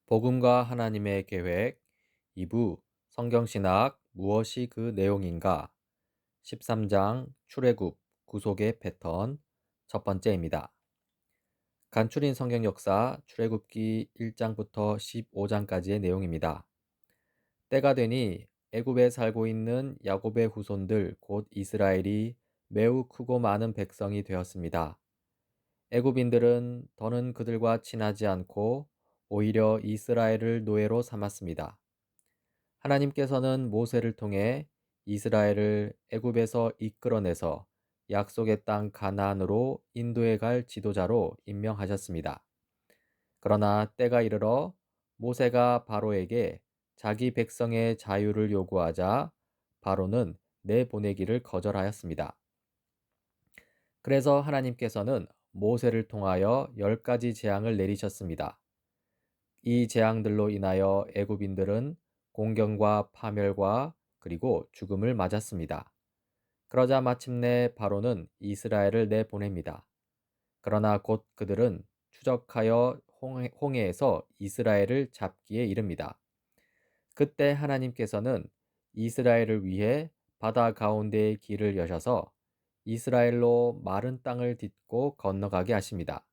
복음과 하나님의 계획 2부 성경신학 무엇이 그 내용인가 13장 출애굽 구속의 패턴 첫 번째입니다. 간추린 성경 역사 출애굽기 1장부터 15장까지의 내용입니다. 때가 되니 애굽에 살고 있는 야곱의 후손들 곧 이스라엘이 매우 크고 많은 백성이 되었습니다. 애굽인들은 더는 그들과 친하지 않고 오히려 이스라엘을 노예로 삼았습니다. 하나님께서는 모세를 통해 이스라엘을 애굽에서 이끌어내서 약속의 땅 가나안으로 인도해 갈 지도자로 임명하셨습니다. 그러나 때가 이르러 모세가 바로에게 자기 백성의 자유를 요구하자 바로는 내보내기를 거절하였습니다. 그래서 하나님께서는 모세를 통하여 10가지 재앙을 내리셨습니다. 이 재앙들로 인하여 애굽인들은 공경과 파멸과 그리고 죽음을 맞았습니다. 그러자 마침내 바로는 이스라엘을 내보냅니다. 그러나 곧 그들은 추적하여 홍해에서 이스라엘을 잡기에 이릅니다. 그때 하나님께서는 이스라엘을 위해 바다 가운데에 길을 여셔서 이스라엘로 마른 땅을 딛고 건너가게 하십니다.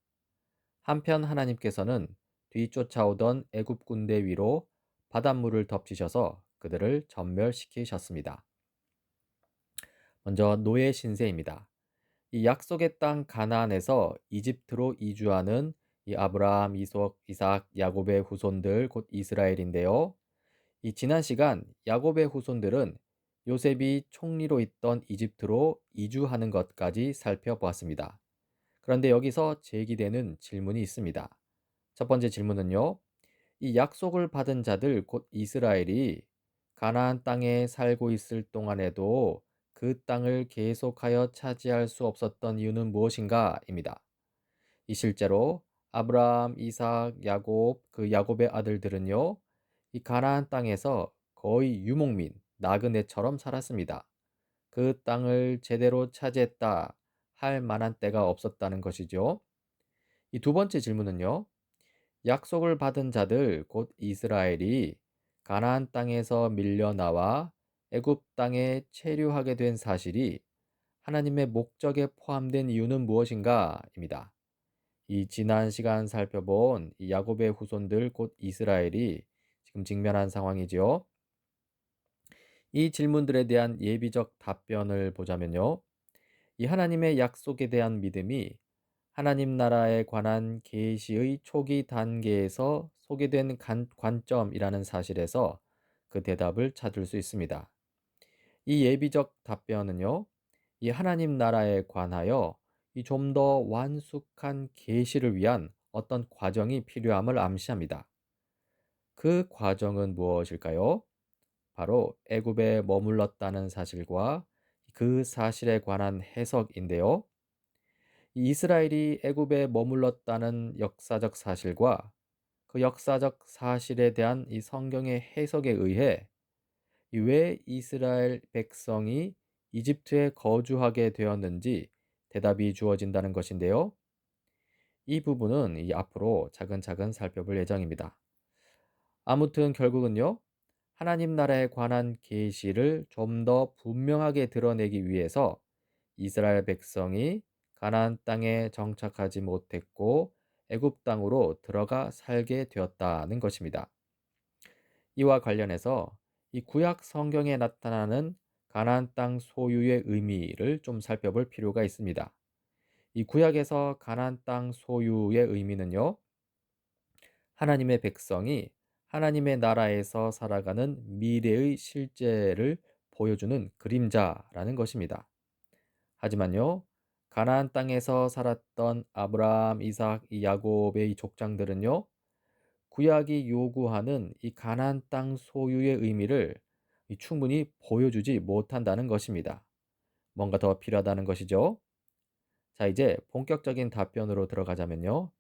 한편 하나님께서는 뒤쫓아오던 애굽 군대 위로 바닷물을 덮치셔서 그들을 전멸시키셨습니다. 먼저 노예 신세입니다. 이 약속의 땅 가나안에서 이집트로 이주하는 이 아브라함, 이삭, 야곱의 후손들 곧 이스라엘인데요. 이 지난 시간 야곱의 후손들은 요셉이 총리로 있던 이집트로 이주하는 것까지 살펴보았습니다. 그런데 여기서 제기되는 질문이 있습니다. 첫 번째 질문은요. 이 약속을 받은 자들 곧 이스라엘이 가나안 땅에 살고 있을 동안에도 그 땅을 계속하여 차지할 수 없었던 이유는 무엇인가?입니다. 이 실제로 아브라함, 이삭, 야곱, 그 야곱의 아들들은요. 이 가나안 땅에서 거의 유목민, 나그네처럼 살았습니다. 그 땅을 제대로 차지했다 할 만한 때가 없었다는 것이죠. 이 두 번째 질문은요. 약속을 받은 자들 곧 이스라엘이 가나안 땅에서 밀려나와 애굽 땅에 체류하게 된 사실이 하나님의 목적에 포함된 이유는 무엇인가?입니다. 이 지난 시간 살펴본 이 야곱의 후손들 곧 이스라엘이 지금 직면한 상황이지요. 이 질문들에 대한 예비적 답변을 보자면요. 이 하나님의 약속에 대한 믿음이 하나님 나라에 관한 계시의 초기 단계에서 소개된 관점이라는 사실에서 그 대답을 찾을 수 있습니다. 이 예비적 답변은요, 이 하나님 나라에 관하여 이 좀 더 완숙한 계시를 위한 어떤 과정이 필요함을 암시합니다. 그 과정은 무엇일까요? 바로 애굽에 머물렀다는 사실과 그 사실에 관한 해석인데요. 이스라엘이 애굽에 머물렀다는 역사적 사실과 그 역사적 사실에 대한 이 성경의 해석에 의해 왜 이스라엘 백성이 이집트에 거주하게 되었는지 대답이 주어진다는 것인데요. 이 부분은 앞으로 차근차근 살펴볼 예정입니다. 아무튼 결국은요. 하나님 나라에 관한 계시를 좀 더 분명하게 드러내기 위해서 이스라엘 백성이 가나안 땅에 정착하지 못했고 애굽 땅으로 들어가 살게 되었다는 것입니다. 이와 관련해서 이 구약 성경에 나타나는 가나안 땅 소유의 의미를 좀 살펴볼 필요가 있습니다. 이 구약에서 가나안 땅 소유의 의미는요. 하나님의 백성이 하나님의 나라에서 살아가는 미래의 실제를 보여주는 그림자라는 것입니다. 하지만요, 가나안 땅에서 살았던 아브라함, 이삭, 야곱의 이 족장들은요, 구약이 요구하는 이 가나안 땅 소유의 의미를 충분히 보여주지 못한다는 것입니다. 뭔가 더 필요하다는 것이죠. 자, 이제 본격적인 답변으로 들어가자면요.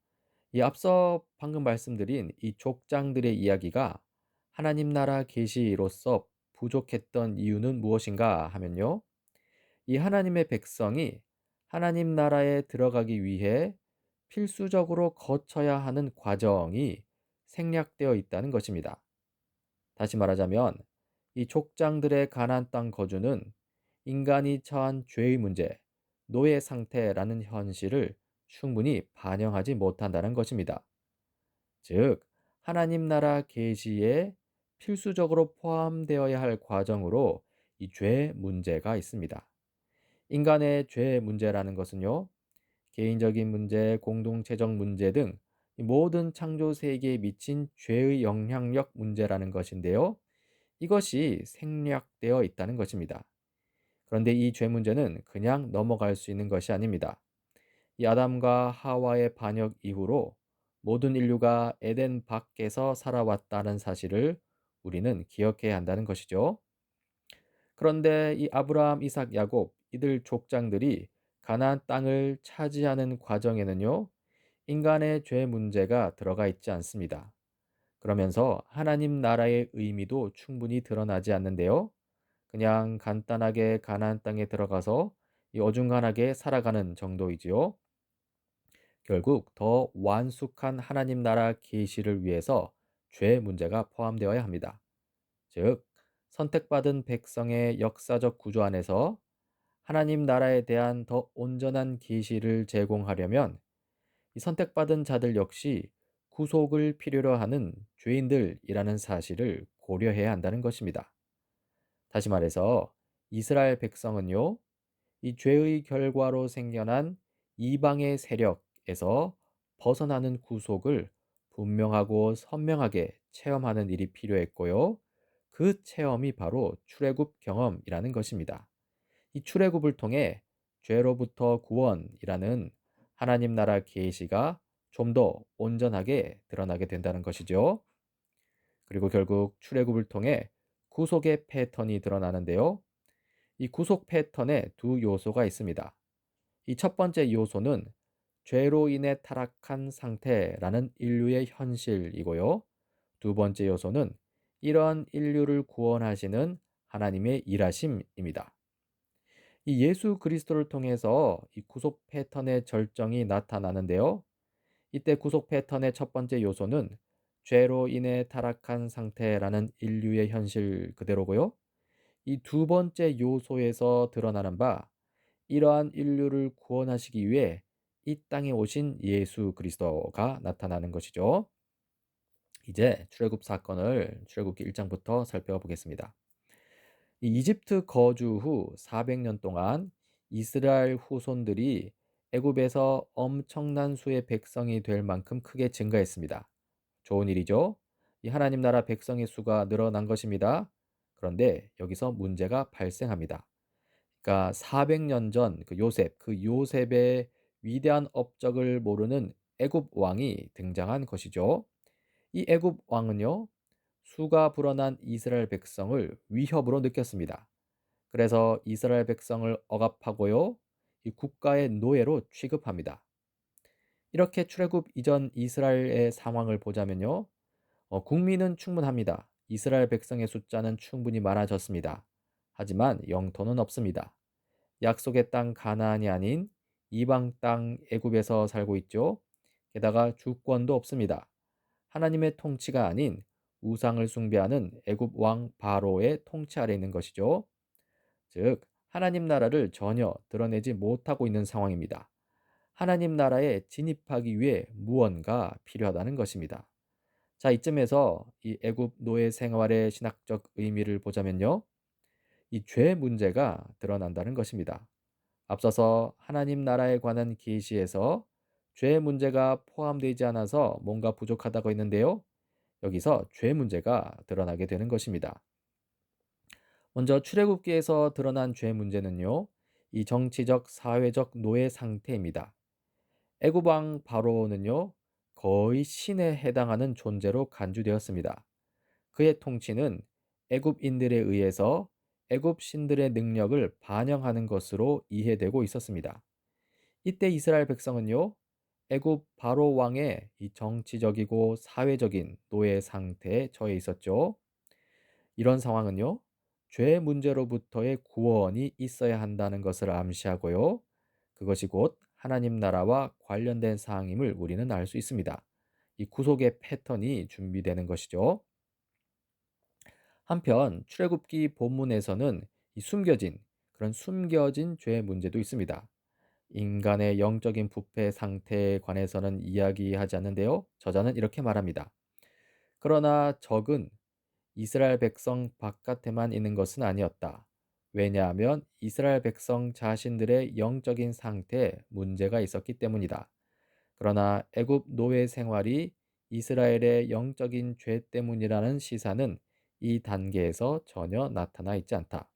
이 앞서 방금 말씀드린 이 족장들의 이야기가 하나님 나라 계시로서 부족했던 이유는 무엇인가 하면요. 이 하나님의 백성이 하나님 나라에 들어가기 위해 필수적으로 거쳐야 하는 과정이 생략되어 있다는 것입니다. 다시 말하자면 이 족장들의 가나안 땅 거주는 인간이 처한 죄의 문제, 노예 상태라는 현실을 충분히 반영하지 못한다는 것입니다. 즉, 하나님 나라 계시에 필수적으로 포함되어야 할 과정으로 이 죄 문제가 있습니다. 인간의 죄 문제라는 것은요, 개인적인 문제, 공동체적 문제 등 이 모든 창조 세계에 미친 죄의 영향력 문제라는 것인데요. 이것이 생략되어 있다는 것입니다. 그런데 이 죄 문제는 그냥 넘어갈 수 있는 것이 아닙니다. 이 아담과 하와의 반역 이후로 모든 인류가 에덴 밖에서 살아왔다는 사실을 우리는 기억해야 한다는 것이죠. 그런데 이 아브라함, 이삭, 야곱 이들 족장들이 가나안 땅을 차지하는 과정에는요, 인간의 죄 문제가 들어가 있지 않습니다. 그러면서 하나님 나라의 의미도 충분히 드러나지 않는데요. 그냥 간단하게 가나안 땅에 들어가서 이 어중간하게 살아가는 정도이지요. 결국 더 완숙한 하나님 나라 계시를 위해서 죄 문제가 포함되어야 합니다. 즉, 선택받은 백성의 역사적 구조 안에서 하나님 나라에 대한 더 온전한 계시를 제공하려면 이 선택받은 자들 역시 구속을 필요로 하는 죄인들이라는 사실을 고려해야 한다는 것입니다. 다시 말해서 이스라엘 백성은요, 이 죄의 결과로 생겨난 이방의 세력에서 벗어나는 구속을 분명하고 선명하게 체험하는 일이 필요했고요. 그 체험이 바로 출애굽 경험이라는 것입니다. 이 출애굽을 통해 죄로부터 구원이라는 하나님 나라 계시가 좀 더 온전하게 드러나게 된다는 것이죠. 그리고 결국 출애굽을 통해 구속의 패턴이 드러나는데요. 이 구속 패턴에 두 요소가 있습니다. 이 첫 번째 요소는 죄로 인해 타락한 상태라는 인류의 현실이고요. 두 번째 요소는 이러한 인류를 구원하시는 하나님의 일하심입니다. 이 예수 그리스도를 통해서 이 구속 패턴의 절정이 나타나는데요. 이때 구속 패턴의 첫 번째 요소는 죄로 인해 타락한 상태라는 인류의 현실 그대로고요. 이 두 번째 요소에서 드러나는 바 이러한 인류를 구원하시기 위해 이 땅에 오신 예수 그리스도가 나타나는 것이죠. 이제 출애굽 사건을 출애굽기 1장부터 살펴보겠습니다. 이 이집트 거주 후 400년 동안 이스라엘 후손들이 애굽에서 엄청난 수의 백성이 될 만큼 크게 증가했습니다. 좋은 일이죠. 이 하나님 나라 백성의 수가 늘어난 것입니다. 그런데 여기서 문제가 발생합니다. 그러니까 400년 전 그 요셉의 위대한 업적을 모르는 애굽 왕이 등장한 것이죠. 이 애굽 왕은요, 수가 불어난 이스라엘 백성을 위협으로 느꼈습니다. 그래서 이스라엘 백성을 억압하고요, 이 국가의 노예로 취급합니다. 이렇게 출애굽 이전 이스라엘의 상황을 보자면요, 국민은 충분합니다. 이스라엘 백성의 숫자는 충분히 많아졌습니다. 하지만 영토는 없습니다. 약속의 땅 가나안이 아닌 이방 땅 애굽에서 살고 있죠. 게다가 주권도 없습니다. 하나님의 통치가 아닌 우상을 숭배하는 애굽 왕 바로의 통치 아래 있는 것이죠. 즉, 하나님 나라를 전혀 드러내지 못하고 있는 상황입니다. 하나님 나라에 진입하기 위해 무언가 필요하다는 것입니다. 자, 이쯤에서 이 애굽 노예 생활의 신학적 의미를 보자면요. 이 죄 문제가 드러난다는 것입니다. 앞서서 하나님 나라에 관한 계시에서 죄 문제가 포함되지 않아서 뭔가 부족하다고 했는데요. 여기서 죄 문제가 드러나게 되는 것입니다. 먼저 출애굽기에서 드러난 죄 문제는요. 이 정치적, 사회적 노예 상태입니다. 애굽 왕 바로는요. 거의 신에 해당하는 존재로 간주되었습니다. 그의 통치는 애굽인들에 의해서 애굽 신들의 능력을 반영하는 것으로 이해되고 있었습니다. 이때 이스라엘 백성은요, 애굽 바로 왕의 이 정치적이고 사회적인 노예 상태에 처해 있었죠. 이런 상황은요, 죄 문제로부터의 구원이 있어야 한다는 것을 암시하고요. 그것이 곧 하나님 나라와 관련된 사항임을 우리는 알 수 있습니다. 이 구속의 패턴이 준비되는 것이죠. 한편 출애굽기 본문에서는 이 숨겨진 죄의 문제도 있습니다. 인간의 영적인 부패 상태에 관해서는 이야기하지 않는데요. 저자는 이렇게 말합니다. 그러나 적은 이스라엘 백성 바깥에만 있는 것은 아니었다. 왜냐하면 이스라엘 백성 자신들의 영적인 상태에 문제가 있었기 때문이다. 그러나 애굽 노예 생활이 이스라엘의 영적인 죄 때문이라는 시사는 이 단계에서 전혀 나타나 있지 않다.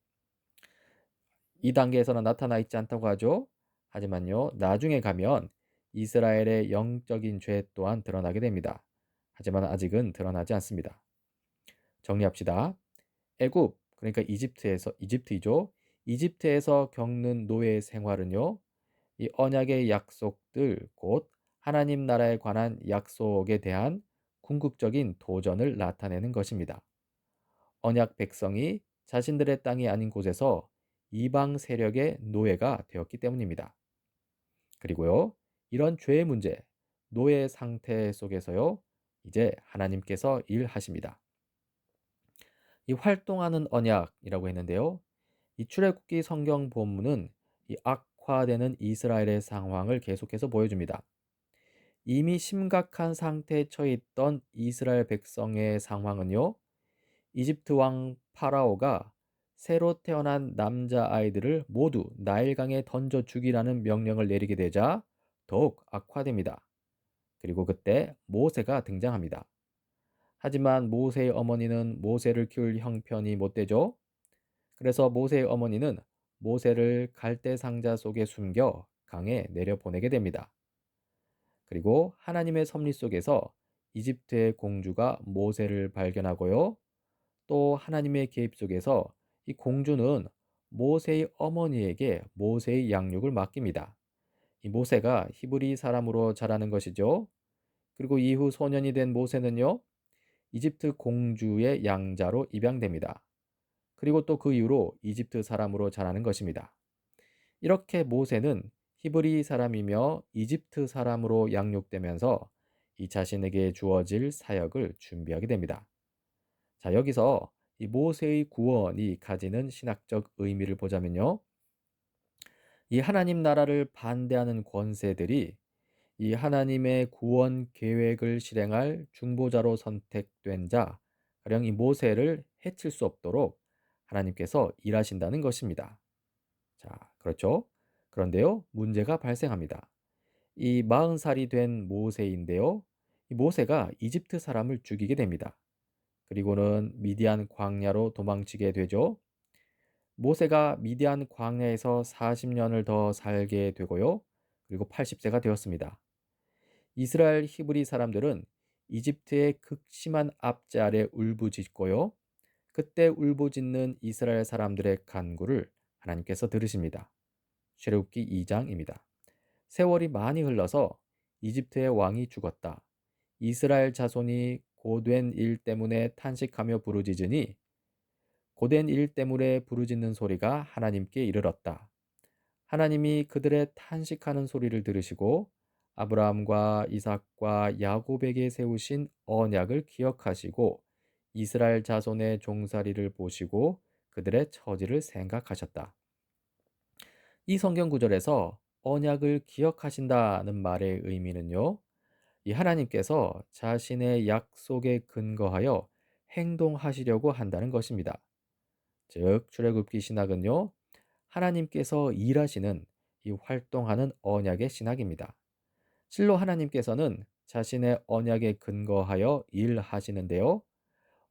이 단계에서는 나타나 있지 않다고 하죠. 하지만요, 나중에 가면 이스라엘의 영적인 죄 또한 드러나게 됩니다. 하지만 아직은 드러나지 않습니다. 정리합시다. 애굽, 그러니까 이집트이죠. 이집트에서 겪는 노예 생활은요. 이 언약의 약속들 곧 하나님 나라에 관한 약속에 대한 궁극적인 도전을 나타내는 것입니다. 언약 백성이 자신들의 땅이 아닌 곳에서 이방 세력의 노예가 되었기 때문입니다. 그리고요, 이런 죄의 문제, 노예 상태 속에서요, 이제 하나님께서 일하십니다. 이 활동하는 언약이라고 했는데요. 이 출애굽기 성경 본문은 이 악화되는 이스라엘의 상황을 계속해서 보여줍니다. 이미 심각한 상태에 처해 있던 이스라엘 백성의 상황은요. 이집트 왕 파라오가 새로 태어난 남자 아이들을 모두 나일강에 던져 죽이라는 명령을 내리게 되자 더욱 악화됩니다. 그리고 그때 모세가 등장합니다. 하지만 모세의 어머니는 모세를 키울 형편이 못 되죠. 그래서 모세의 어머니는 모세를 갈대 상자 속에 숨겨 강에 내려보내게 됩니다. 그리고 하나님의 섭리 속에서 이집트의 공주가 모세를 발견하고요. 또 하나님의 계획 속에서 이 공주는 모세의 어머니에게 모세의 양육을 맡깁니다. 이 모세가 히브리 사람으로 자라는 것이죠. 그리고 이후 소년이 된 모세는요. 이집트 공주의 양자로 입양됩니다. 그리고 또 그 이후로 이집트 사람으로 자라는 것입니다. 이렇게 모세는 히브리 사람이며 이집트 사람으로 양육되면서 이 자신에게 주어질 사역을 준비하게 됩니다. 자, 여기서 이 모세의 구원이 가지는 신학적 의미를 보자면요. 이 하나님 나라를 반대하는 권세들이 이 하나님의 구원 계획을 실행할 중보자로 선택된 자, 가령 이 모세를 해칠 수 없도록 하나님께서 일하신다는 것입니다. 자, 그렇죠? 그런데요, 문제가 발생합니다. 이 40살이 된 모세인데요. 이 모세가 이집트 사람을 죽이게 됩니다. 그리고는 미디안 광야로 도망치게 되죠. 모세가 미디안 광야에서 40년을 더 살게 되고요. 그리고 80세가 되었습니다. 이스라엘 히브리 사람들은 이집트의 극심한 압제 아래 울부짖고요. 그때 울부짖는 이스라엘 사람들의 간구를 하나님께서 들으십니다. 출애굽기 2장입니다. 세월이 많이 흘러서 이집트의 왕이 죽었다. 이스라엘 자손이 고된 일 때문에 탄식하며 부르짖으니 고된 일 때문에 부르짖는 소리가 하나님께 이르렀다. 하나님이 그들의 탄식하는 소리를 들으시고 아브라함과 이삭과 야곱에게 세우신 언약을 기억하시고 이스라엘 자손의 종살이를 보시고 그들의 처지를 생각하셨다. 이 성경 구절에서 언약을 기억하신다는 말의 의미는요. 이 하나님께서 자신의 약속에 근거하여 행동하시려고 한다는 것입니다. 즉 출애굽기 신학은요. 하나님께서 일하시는 이 활동하는 언약의 신학입니다. 실로 하나님께서는 자신의 언약에 근거하여 일하시는데요.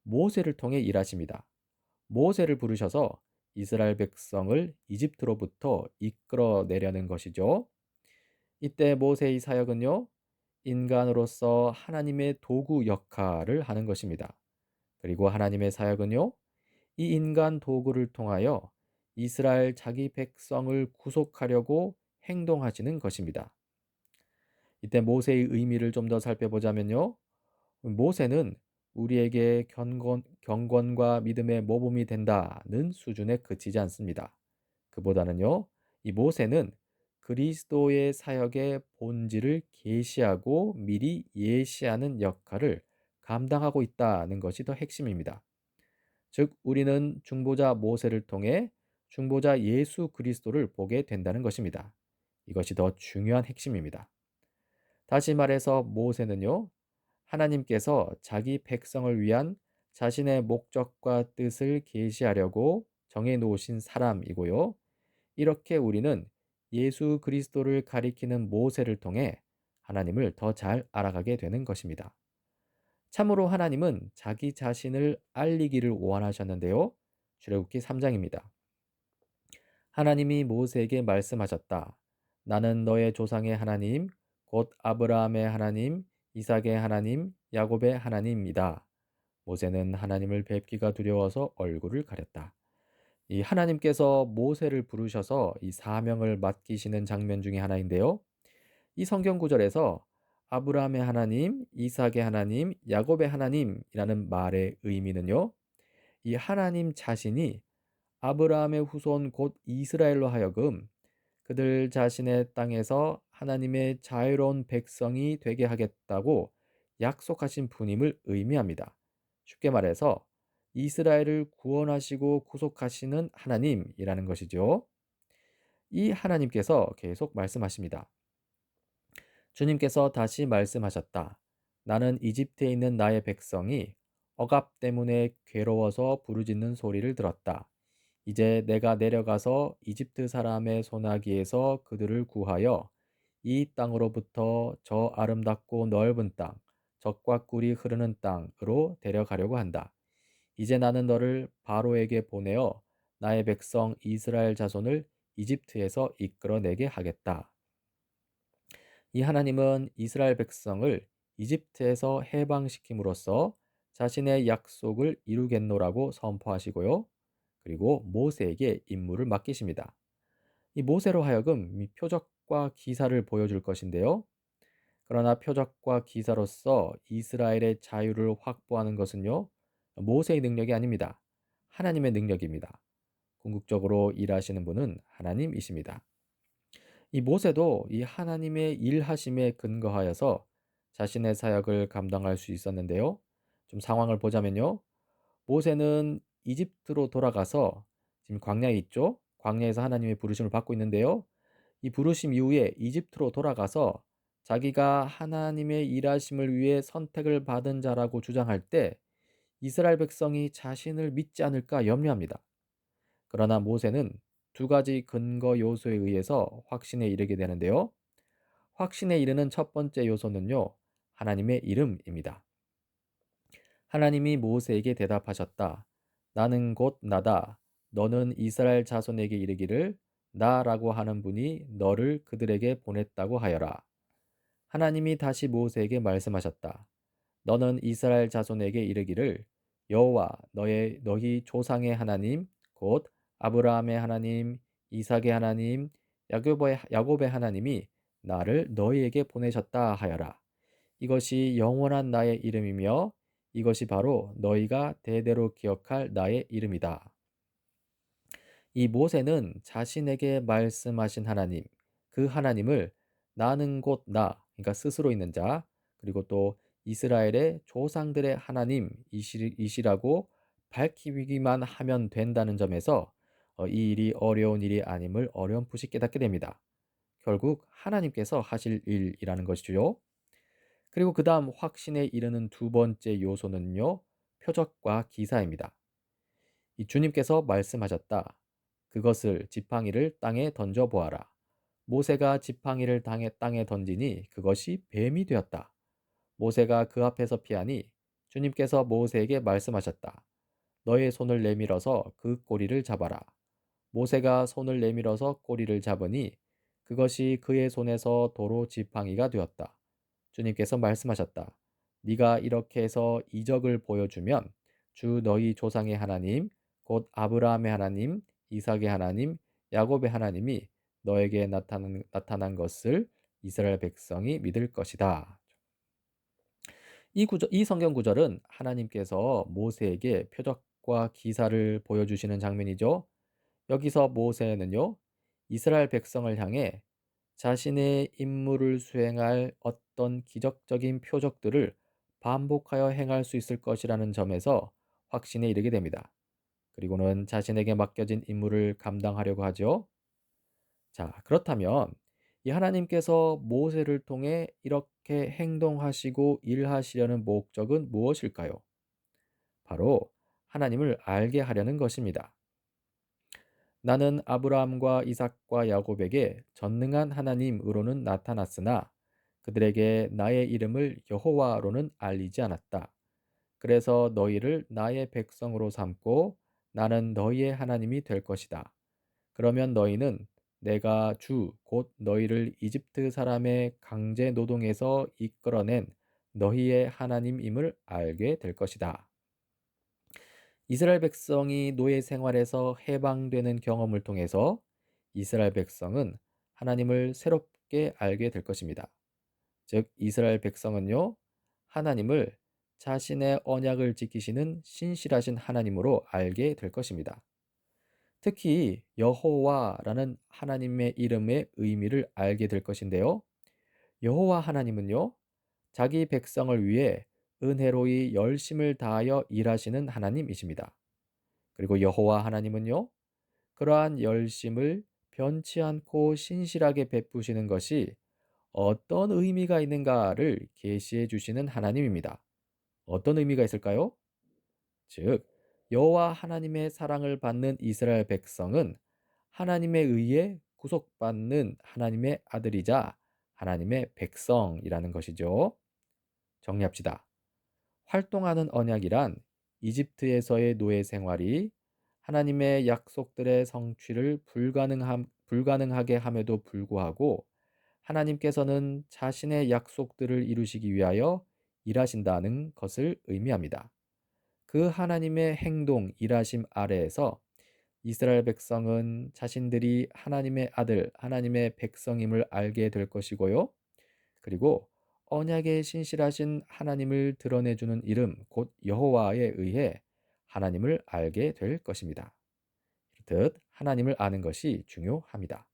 모세를 통해 일하십니다. 모세를 부르셔서 이스라엘 백성을 이집트로부터 이끌어내려는 것이죠. 이때 모세의 사역은요. 인간으로서 하나님의 도구 역할을 하는 것입니다. 그리고 하나님의 사역은요. 이 인간 도구를 통하여 이스라엘 자기 백성을 구속하려고 행동하시는 것입니다. 이때 모세의 의미를 좀 더 살펴보자면요. 모세는 우리에게 경건과 믿음의 모범이 된다는 수준에 그치지 않습니다. 그보다는요, 이 모세는 그리스도의 사역의 본질을 계시하고 미리 예시하는 역할을 감당하고 있다는 것이 더 핵심입니다. 즉, 우리는 중보자 모세를 통해 중보자 예수 그리스도를 보게 된다는 것입니다. 이것이 더 중요한 핵심입니다. 다시 말해서 모세는요, 하나님께서 자기 백성을 위한 자신의 목적과 뜻을 계시하려고 정해 놓으신 사람이고요. 이렇게 우리는 예수 그리스도를 가리키는 모세를 통해 하나님을 더 잘 알아가게 되는 것입니다. 참으로 하나님은 자기 자신을 알리기를 원하셨는데요. 출애굽기 3장입니다. 하나님이 모세에게 말씀하셨다. 나는 너의 조상의 하나님, 곧 아브라함의 하나님, 이삭의 하나님, 야곱의 하나님이다. 모세는 하나님을 뵙기가 두려워서 얼굴을 가렸다. 이 하나님께서 모세를 부르셔서 이 사명을 맡기시는 장면 중에 하나인데요. 이 성경 구절에서 아브라함의 하나님, 이삭의 하나님, 야곱의 하나님이라는 말의 의미는요. 이 하나님 자신이 아브라함의 후손 곧 이스라엘로 하여금 그들 자신의 땅에서 하나님의 자유로운 백성이 되게 하겠다고 약속하신 분임을 의미합니다. 쉽게 말해서 이스라엘을 구원하시고 구속하시는 하나님이라는 것이죠. 이 하나님께서 계속 말씀하십니다. 주님께서 다시 말씀하셨다. 나는 이집트에 있는 나의 백성이 억압 때문에 괴로워서 부르짖는 소리를 들었다. 이제 내가 내려가서 이집트 사람의 손아귀에서 그들을 구하여 이 땅으로부터 저 아름답고 넓은 땅, 젖과 꿀이 흐르는 땅으로 데려가려고 한다. 이제 나는 너를 바로에게 보내어 나의 백성 이스라엘 자손을 이집트에서 이끌어내게 하겠다. 이 하나님은 이스라엘 백성을 이집트에서 해방시킴으로써 자신의 약속을 이루겠노라고 선포하시고요. 그리고 모세에게 임무를 맡기십니다. 이 모세로 하여금 이 표적과 기사를 보여줄 것인데요. 그러나 표적과 기사로서 이스라엘의 자유를 확보하는 것은요, 모세의 능력이 아닙니다. 하나님의 능력입니다. 궁극적으로 일하시는 분은 하나님이십니다. 이 모세도 이 하나님의 일하심에 근거하여서 자신의 사역을 감당할 수 있었는데요. 좀 상황을 보자면요. 모세는 이집트로 돌아가서 지금 광야에 있죠. 광야에서 하나님의 부르심을 받고 있는데요. 이 부르심 이후에 이집트로 돌아가서 자기가 하나님의 일하심을 위해 선택을 받은 자라고 주장할 때 이스라엘 백성이 자신을 믿지 않을까 염려합니다. 그러나 모세는 두 가지 근거 요소에 의해서 확신에 이르게 되는데요. 확신에 이르는 첫 번째 요소는요, 하나님의 이름입니다. 하나님이 모세에게 대답하셨다. 나는 곧 나다. 너는 이스라엘 자손에게 이르기를 나라고 하는 분이 너를 그들에게 보냈다고 하여라. 하나님이 다시 모세에게 말씀하셨다. 너는 이스라엘 자손에게 이르기를 여호와 너희 조상의 하나님 곧 아브라함의 하나님, 이삭의 하나님, 야곱의 하나님이 나를 너희에게 보내셨다 하여라. 이것이 영원한 나의 이름이며 이것이 바로 너희가 대대로 기억할 나의 이름이다. 이 모세는 자신에게 말씀하신 하나님, 그 하나님을 나는 곧 나, 그러니까 스스로 있는 자, 그리고 또 이스라엘의 조상들의 하나님이시라고 밝히기만 하면 된다는 점에서 이 일이 어려운 일이 아님을 어렴풋이 깨닫게 됩니다. 결국 하나님께서 하실 일이라는 것이죠. 그리고 그 다음 확신에 이르는 두 번째 요소는요, 표적과 기사입니다. 이 주님께서 말씀하셨다. 그것을 지팡이를 땅에 던져 보아라. 모세가 지팡이를 땅에 던지니 그것이 뱀이 되었다. 모세가 그 앞에서 피하니 주님께서 모세에게 말씀하셨다. 너의 손을 내밀어서 그 꼬리를 잡아라. 모세가 손을 내밀어서 꼬리를 잡으니 그것이 그의 손에서 도로 지팡이가 되었다. 주님께서 말씀하셨다. 네가 이렇게 해서 이적을 보여주면 주 너희 조상의 하나님 곧 아브라함의 하나님, 이삭의 하나님, 야곱의 하나님이 너에게 나타난 것을 이스라엘 백성이 믿을 것이다. 이 성경 구절은 하나님께서 모세에게 표적과 기사를 보여주시는 장면이죠. 여기서 모세는요, 이스라엘 백성을 향해 자신의 임무를 수행할 어떤 기적적인 표적들을 반복하여 행할 수 있을 것이라는 점에서 확신에 이르게 됩니다. 그리고는 자신에게 맡겨진 임무를 감당하려고 하죠. 자, 그렇다면 이 하나님께서 모세를 통해 이렇게 행동하시고 일하시려는 목적은 무엇일까요? 바로 하나님을 알게 하려는 것입니다. 나는 아브라함과 이삭과 야곱에게 전능한 하나님으로는 나타났으나 그들에게 나의 이름을 여호와로는 알리지 않았다. 그래서 너희를 나의 백성으로 삼고 나는 너희의 하나님이 될 것이다. 그러면 너희는 내가 주 곧 너희를 이집트 사람의 강제 노동에서 이끌어낸 너희의 하나님임을 알게 될 것이다. 이스라엘 백성이 노예 생활에서 해방되는 경험을 통해서 이스라엘 백성은 하나님을 새롭게 알게 될 것입니다. 즉, 이스라엘 백성은요, 하나님을 자신의 언약을 지키시는 신실하신 하나님으로 알게 될 것입니다. 특히 여호와라는 하나님의 이름의 의미를 알게 될 것인데요. 여호와 하나님은요, 자기 백성을 위해 은혜로이 열심을 다하여 일하시는 하나님이십니다. 그리고 여호와 하나님은요, 그러한 열심을 변치 않고 신실하게 베푸시는 것이 어떤 의미가 있는가를 계시해 주시는 하나님입니다. 어떤 의미가 있을까요? 즉, 여호와 하나님의 사랑을 받는 이스라엘 백성은 하나님에 의해 구속받는 하나님의 아들이자 하나님의 백성이라는 것이죠. 정리합시다. 활동하는 언약이란 이집트에서의 노예 생활이 하나님의 약속들의 성취를 불가능하게 함에도 불구하고 하나님께서는 자신의 약속들을 이루시기 위하여 일하신다는 것을 의미합니다. 그 하나님의 행동, 일하심 아래에서 이스라엘 백성은 자신들이 하나님의 아들, 하나님의 백성임을 알게 될 것이고요. 그리고 언약에 신실하신 하나님을 드러내주는 이름, 곧 여호와에 의해 하나님을 알게 될 것입니다. 이렇듯 하나님을 아는 것이 중요합니다.